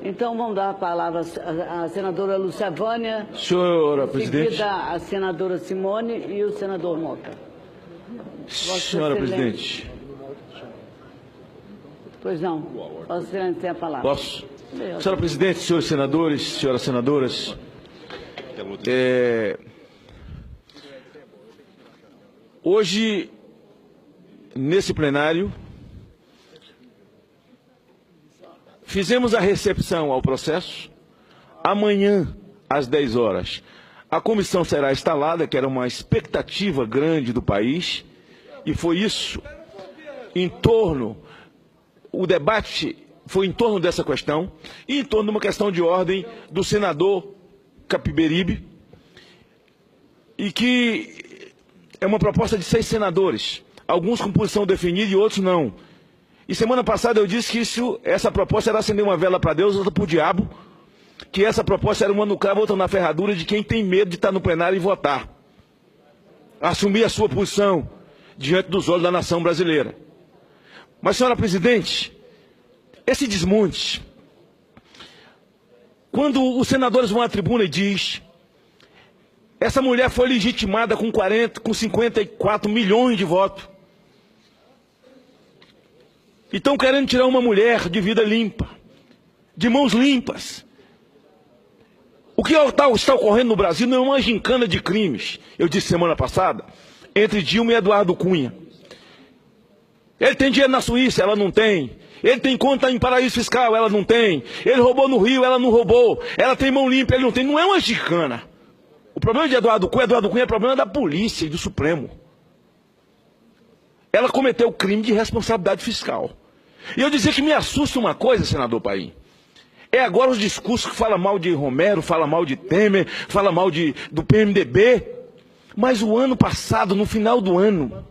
Então vamos dar a palavra à senadora Lúcia Vânia. Senhora em presidente. seguida, a senadora Simone e o senador Mota. Senhora presidente. Pois não. Vossa Excelência tem a palavra. Posso? Senhora presidente, senhores senadores, senhoras senadoras. Hoje, nesse plenário, fizemos a recepção ao processo. Amanhã, às 10 horas, a comissão será instalada, que era uma expectativa grande do país, e foi isso, o debate foi em torno dessa questão, e em torno de uma questão de ordem do senador Capiberibe, e que é uma proposta de 6 senadores, alguns com posição definida e outros não. E semana passada eu disse que essa proposta era acender uma vela para Deus, outra para o diabo, que essa proposta era uma no cravo, outra na ferradura de quem tem medo de estar no plenário e votar. Assumir a sua posição diante dos olhos da nação brasileira. Mas, senhora presidente, esse desmonte, quando os senadores vão à tribuna e diz, essa mulher foi legitimada com 54 milhões de votos. E estão querendo tirar uma mulher de vida limpa, de mãos limpas. O que está ocorrendo no Brasil não é uma gincana de crimes, eu disse semana passada, entre Dilma e Eduardo Cunha. Ele tem dinheiro na Suíça, ela não tem. Ele tem conta em paraíso fiscal, ela não tem. Ele roubou no Rio, ela não roubou. Ela tem mão limpa, ele não tem. Não é uma gincana. O problema de Eduardo Cunha é problema da polícia e do Supremo. Ela cometeu crime de responsabilidade fiscal. E eu dizia que me assusta uma coisa, senador Paim. É agora os discursos que falam mal de Romero, falam mal de Temer, falam mal do PMDB. Mas o ano passado, no final do ano,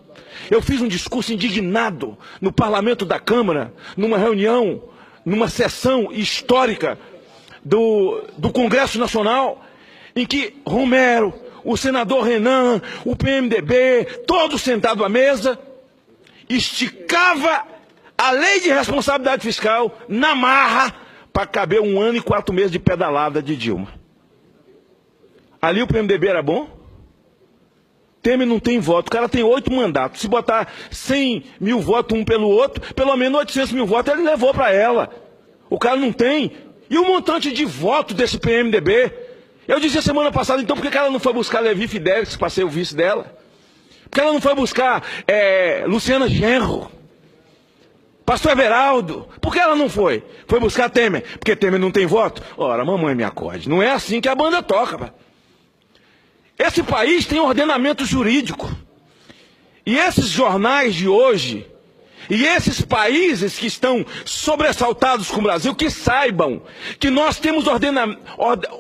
eu fiz um discurso indignado no parlamento da Câmara, numa reunião, numa sessão histórica do Congresso Nacional, em que Romero, o senador Renan, o PMDB, todos sentados à mesa, esticava a lei de responsabilidade fiscal na marra para caber 1 ano e 4 meses de pedalada de Dilma. Ali o PMDB era bom? Temer não tem voto, o cara tem 8 mandatos. Se botar 100 mil votos um pelo outro, pelo menos 800 mil votos ele levou para ela. O cara não tem. E o montante de voto desse PMDB? Eu dizia semana passada, então, por que ela não foi buscar Levi Fidelix para ser o vice dela? Por que ela não foi buscar Luciana Genro? Pastor Everaldo? Por que ela não foi? Foi buscar Temer? Porque Temer não tem voto? Ora, mamãe me acorde. Não é assim que a banda toca, pá. Esse país tem ordenamento jurídico. E esses jornais de hoje, e esses países que estão sobressaltados com o Brasil, que saibam que nós temos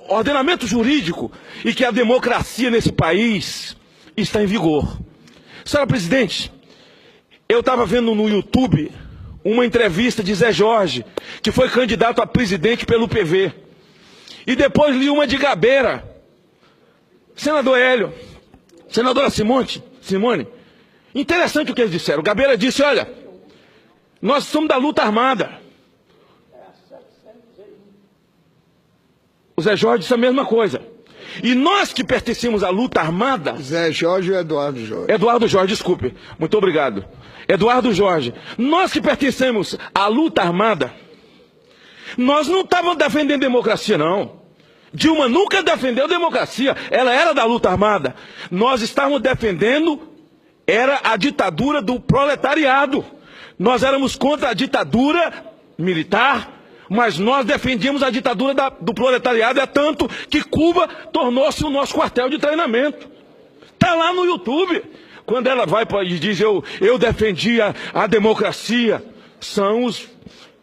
ordenamento jurídico e que a democracia nesse país está em vigor. Senhora presidente, eu estava vendo no YouTube uma entrevista de Zé Jorge, que foi candidato a presidente pelo PV. E depois li uma de Gabeira. Senador Hélio, senadora Simone, interessante o que eles disseram. Gabeira disse, olha, nós somos da luta armada. O Zé Jorge disse a mesma coisa. E nós que pertencemos à luta armada... Zé Jorge ou Eduardo Jorge? Eduardo Jorge, desculpe. Muito obrigado. Eduardo Jorge. Nós que pertencemos à luta armada, nós não estávamos defendendo democracia, não. Dilma nunca defendeu democracia, ela era da luta armada. Nós estávamos defendendo, era a ditadura do proletariado. Nós éramos contra a ditadura militar, mas nós defendíamos a ditadura do proletariado, é tanto que Cuba tornou-se o nosso quartel de treinamento. Está lá no YouTube. Quando ela vai e diz, eu defendia a democracia, são os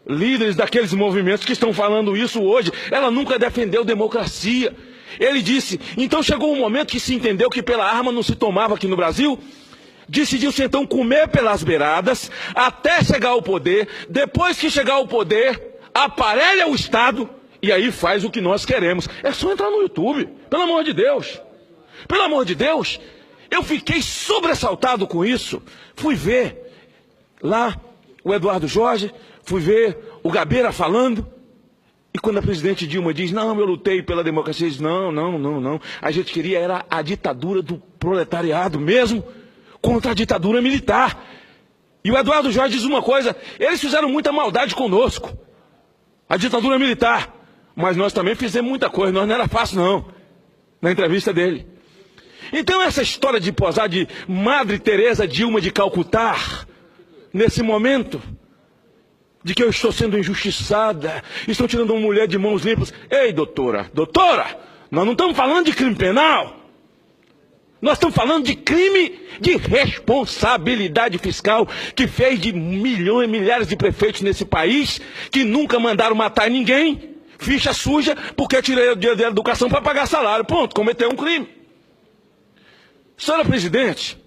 líderes daqueles movimentos que estão falando isso hoje. Ela nunca defendeu democracia. Ele disse, então chegou um momento que se entendeu que pela arma não se tomava aqui no Brasil. Decidiu-se então comer pelas beiradas até chegar ao poder. Depois que chegar ao poder, aparelha o Estado e aí faz o que nós queremos. É só entrar no YouTube, pelo amor de Deus. Pelo amor de Deus, eu fiquei sobressaltado com isso. Fui ver lá o Eduardo Jorge, fui ver o Gabeira falando, E quando a presidente Dilma diz, não, eu lutei pela democracia, diz, não. A gente queria era a ditadura do proletariado mesmo, contra a ditadura militar. E o Eduardo Jorge diz uma coisa, eles fizeram muita maldade conosco, a ditadura militar, mas nós também fizemos muita coisa, nós não era fácil não, na entrevista dele. Então essa história de posar de Madre Teresa Dilma de Calcutá, nesse momento, de que eu estou sendo injustiçada, estão tirando uma mulher de mãos limpas. Ei, doutora, nós não estamos falando de crime penal. Nós estamos falando de crime de responsabilidade fiscal, que fez de milhões e milhares de prefeitos nesse país, que nunca mandaram matar ninguém, ficha suja, porque tirei o dinheiro da educação para pagar salário. Ponto, cometeu um crime. Senhora presidente,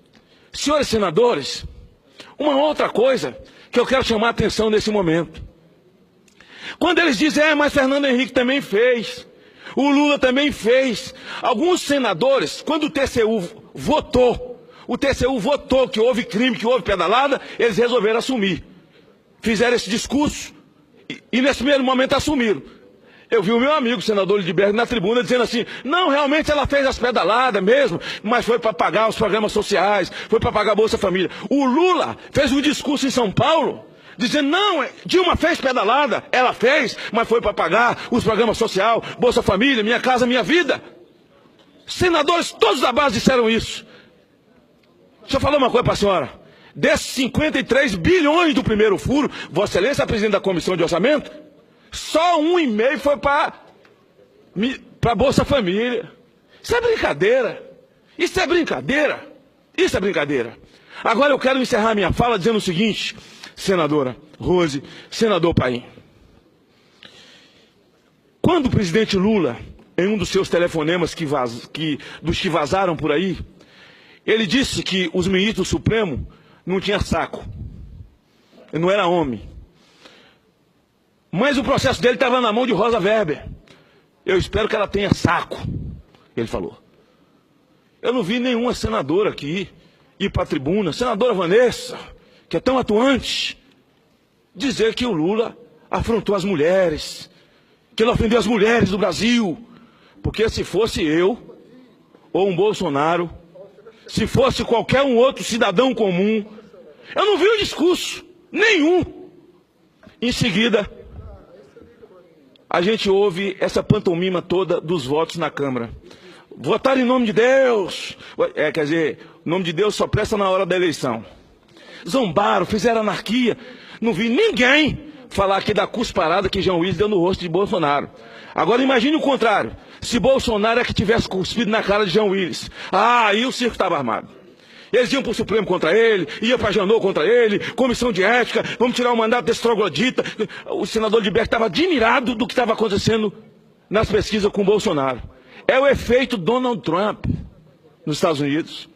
senhores senadores, uma outra coisa que eu quero chamar a atenção nesse momento. Quando eles dizem, mas Fernando Henrique também fez, o Lula também fez. Alguns senadores, quando o TCU votou que houve crime, que houve pedalada, eles resolveram assumir. Fizeram esse discurso e nesse primeiro momento assumiram. Eu vi o meu amigo, o senador Lidberg, na tribuna dizendo assim, não, realmente ela fez as pedaladas mesmo, mas foi para pagar os programas sociais, foi para pagar a Bolsa Família. O Lula fez um discurso em São Paulo, dizendo, não, Dilma fez pedalada, ela fez, mas foi para pagar os programas sociais, Bolsa Família, Minha Casa Minha Vida. Senadores, todos da base disseram isso. Deixa eu falar uma coisa para a senhora. Desses 53 bilhões do primeiro furo, Vossa Excelência, a presidente da Comissão de Orçamento, só 1,5 foi para Bolsa Família. Isso é brincadeira. Isso é brincadeira. Isso é brincadeira. Agora eu quero encerrar minha fala dizendo o seguinte, senadora Rose, senador Paim. Quando o presidente Lula, em um dos seus telefonemas dos que vazaram por aí, ele disse que os ministros do Supremo não tinham saco. Ele não era homem. Mas o processo dele estava na mão de Rosa Weber. Eu espero que ela tenha saco, ele falou. Eu não vi nenhuma senadora aqui ir para a tribuna, senadora Vanessa, que é tão atuante, dizer que o Lula afrontou as mulheres, que ele ofendeu as mulheres do Brasil. Porque se fosse eu, ou um Bolsonaro, se fosse qualquer um outro cidadão comum, eu não vi o discurso nenhum. Em seguida, a gente ouve essa pantomima toda dos votos na Câmara. Votar em nome de Deus. Quer dizer, o nome de Deus só presta na hora da eleição. Zombaram, fizeram anarquia. Não vi ninguém falar aqui da cusparada que João Willis deu no rosto de Bolsonaro. Agora imagine o contrário. Se Bolsonaro é que tivesse cuspido na cara de João Willis. Aí o circo estava armado. Eles iam para o Supremo contra ele, iam para a Janot contra ele, comissão de ética, vamos tirar o mandato desse troglodita. O senador Lidberg estava admirado do que estava acontecendo nas pesquisas com o Bolsonaro. É o efeito Donald Trump nos Estados Unidos.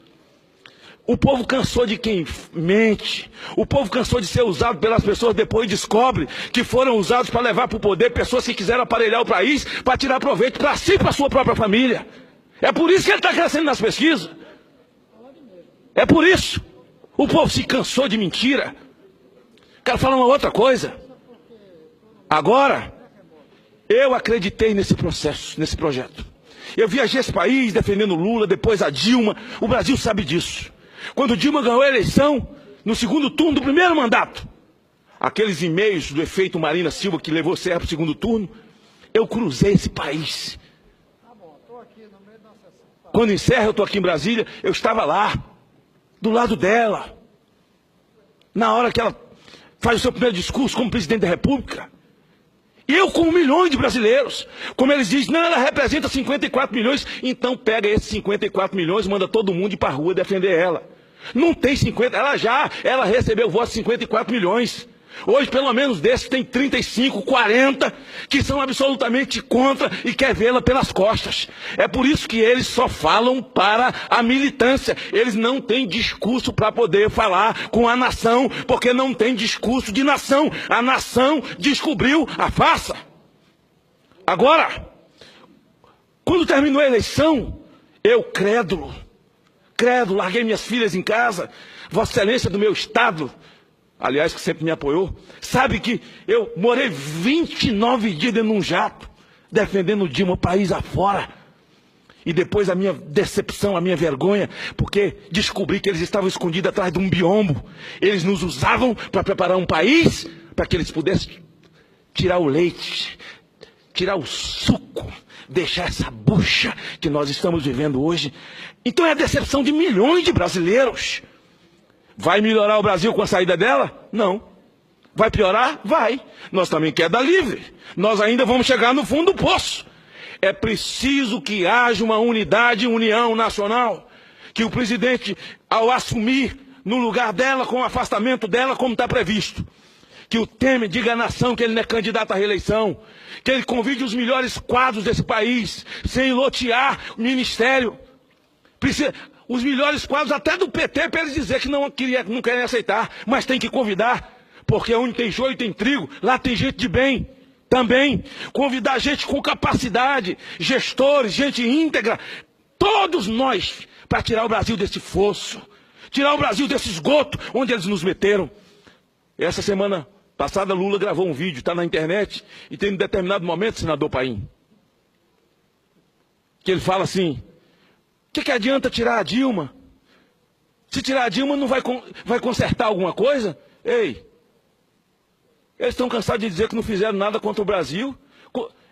O povo cansou de quem mente. O povo cansou de ser usado pelas pessoas, depois descobre que foram usados para levar para o poder pessoas que quiseram aparelhar o país para tirar proveito para si e para a sua própria família. É por isso que ele está crescendo nas pesquisas. É por isso. O povo se cansou de mentira. Quero falar uma outra coisa. Agora, eu acreditei nesse processo, nesse projeto. Eu viajei esse país defendendo Lula, depois a Dilma. O Brasil sabe disso. Quando Dilma ganhou a eleição, no segundo turno do primeiro mandato, aqueles e-mails do efeito Marina Silva que levou Serra para o segundo turno, eu cruzei esse país. Quando em Serra, eu estou aqui em Brasília, eu estava lá, do lado dela, na hora que ela faz o seu primeiro discurso como presidente da República. E eu com milhões de brasileiros, como eles dizem, não, ela representa 54 milhões, então pega esses 54 milhões e manda todo mundo ir para a rua defender ela. Não tem 50, ela recebeu votos de 54 milhões. Hoje, pelo menos desses, tem 35, 40, que são absolutamente contra e quer vê-la pelas costas. É por isso que eles só falam para a militância. Eles não têm discurso para poder falar com a nação, porque não tem discurso de nação. A nação descobriu a farsa. Agora, quando terminou a eleição, eu crédulo, larguei minhas filhas em casa, Vossa Excelência do meu estado, aliás, que sempre me apoiou, sabe que eu morei 29 dias dentro de um jato, defendendo Dilma, país afora. E depois a minha decepção, a minha vergonha, porque descobri que eles estavam escondidos atrás de um biombo. Eles nos usavam para preparar um país, para que eles pudessem tirar o leite, tirar o suco, deixar essa bucha que nós estamos vivendo hoje. Então é a decepção de milhões de brasileiros. Vai melhorar o Brasil com a saída dela? Não. Vai piorar? Vai. Nós também queda livre. Nós ainda vamos chegar no fundo do poço. É preciso que haja uma unidade, união nacional. Que o presidente, ao assumir no lugar dela, com o afastamento dela, como está previsto, que o Temer diga à nação que ele não é candidato à reeleição, que ele convide os melhores quadros desse país, sem lotear o ministério. Os melhores quadros até do PT, para eles dizer que não querem aceitar, mas tem que convidar, porque onde tem joio tem trigo, lá tem gente de bem. Também convidar gente com capacidade, gestores, gente íntegra, todos nós, para tirar o Brasil desse fosso, tirar o Brasil desse esgoto onde eles nos meteram. Essa semana passada, Lula gravou um vídeo, está na internet, e tem um determinado momento, senador Paim, que ele fala assim: o que adianta tirar a Dilma? Se tirar a Dilma, não vai consertar alguma coisa? Ei! Eles estão cansados de dizer que não fizeram nada contra o Brasil.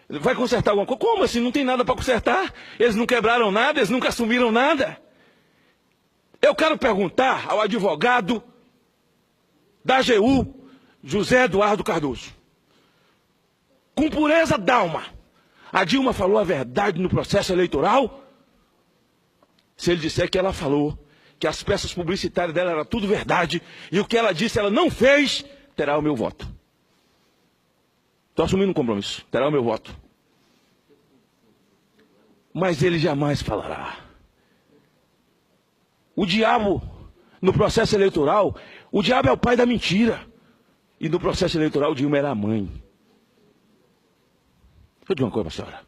Vai consertar alguma coisa? Como assim? Não tem nada para consertar? Eles não quebraram nada, eles nunca assumiram nada. Eu quero perguntar ao advogado da AGU, José Eduardo Cardoso, com pureza d'alma, a Dilma falou a verdade no processo eleitoral? Se ele disser que ela falou, que as peças publicitárias dela eram tudo verdade, e o que ela disse ela não fez, terá o meu voto. Estou assumindo um compromisso, terá o meu voto. Mas ele jamais falará. O diabo, no processo eleitoral, o diabo é o pai da mentira. E no processo eleitoral, Dilma era a mãe. Deixa eu dizer uma coisa para a senhora.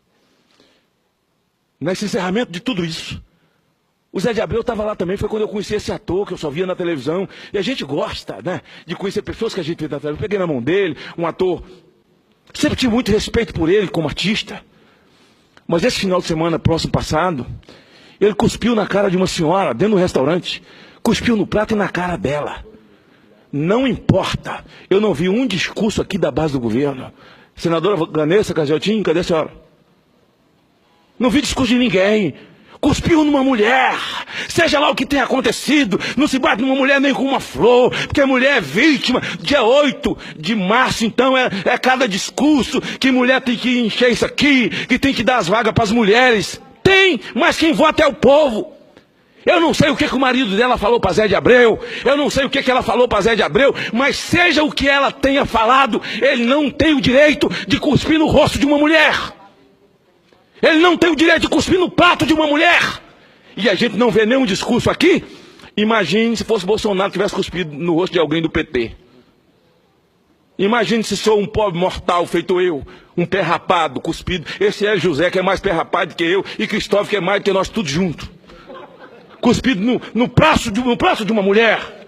Nesse encerramento de tudo isso, o Zé de Abreu estava lá também, foi quando eu conheci esse ator que eu só via na televisão. E a gente gosta, né, de conhecer pessoas que a gente vê na televisão. Eu peguei na mão dele, um ator. Sempre tive muito respeito por ele como artista. Mas esse final de semana, próximo passado, ele cuspiu na cara de uma senhora dentro do restaurante. Cuspiu no prato e na cara dela. Não importa. Eu não vi um discurso aqui da base do governo. Senadora Vanessa Casiotin, cadê a senhora? Não vi discurso de ninguém. Cuspiu numa mulher, seja lá o que tenha acontecido, não se bate numa mulher nem com uma flor, porque a mulher é vítima. Dia 8 de março, então, é cada discurso que mulher tem que encher isso aqui, que tem que dar as vagas para as mulheres. Tem, mas quem vota é o povo. Eu não sei o que o marido dela falou para Zé de Abreu, eu não sei o que ela falou para Zé de Abreu, mas seja o que ela tenha falado, ele não tem o direito de cuspir no rosto de uma mulher. Ele não tem o direito de cuspir no prato de uma mulher. E a gente não vê nenhum discurso aqui. Imagine se fosse Bolsonaro que tivesse cuspido no rosto de alguém do PT. Imagine se sou um pobre mortal feito eu, um pé rapado, cuspido. Esse é José, que é mais pé rapado que eu, e Cristóvão, que é mais que nós tudo junto. Cuspido no braço de uma mulher.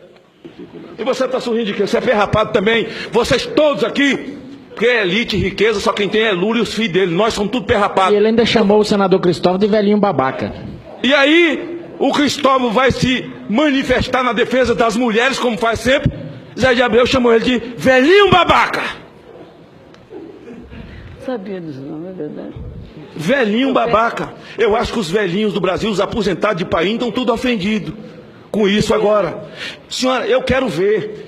E você está sorrindo de quê? Você é pé rapado também. Vocês todos aqui. Porque é elite, riqueza, só quem tem é Lula e os filhos dele. Nós somos tudo pé rapado. E ele ainda chamou o senador Cristóvão de velhinho babaca. E aí, o Cristóvão vai se manifestar na defesa das mulheres, como faz sempre. Zé de Abreu chamou ele de velhinho babaca. Sabia disso não, é verdade. Velhinho babaca. Eu acho que os velhinhos do Brasil, os aposentados de Paim, estão tudo ofendidos com isso agora. Senhora, eu quero ver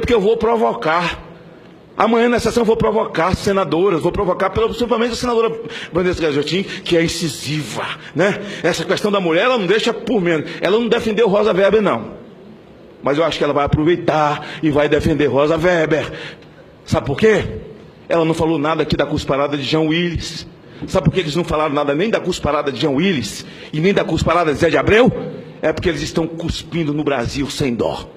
porque eu vou provocar. Amanhã na sessão eu vou provocar senadoras, vou provocar principalmente a senadora Vanessa Casiotin, que é incisiva, né? Essa questão da mulher, ela não deixa por menos. Ela não defendeu Rosa Weber, não. Mas eu acho que ela vai aproveitar e vai defender Rosa Weber. Sabe por quê? Ela não falou nada aqui da cusparada de Jean Willis. Sabe por que eles não falaram nada nem da cusparada de Jean Willis e nem da cusparada de Zé de Abreu? É porque eles estão cuspindo no Brasil sem dó.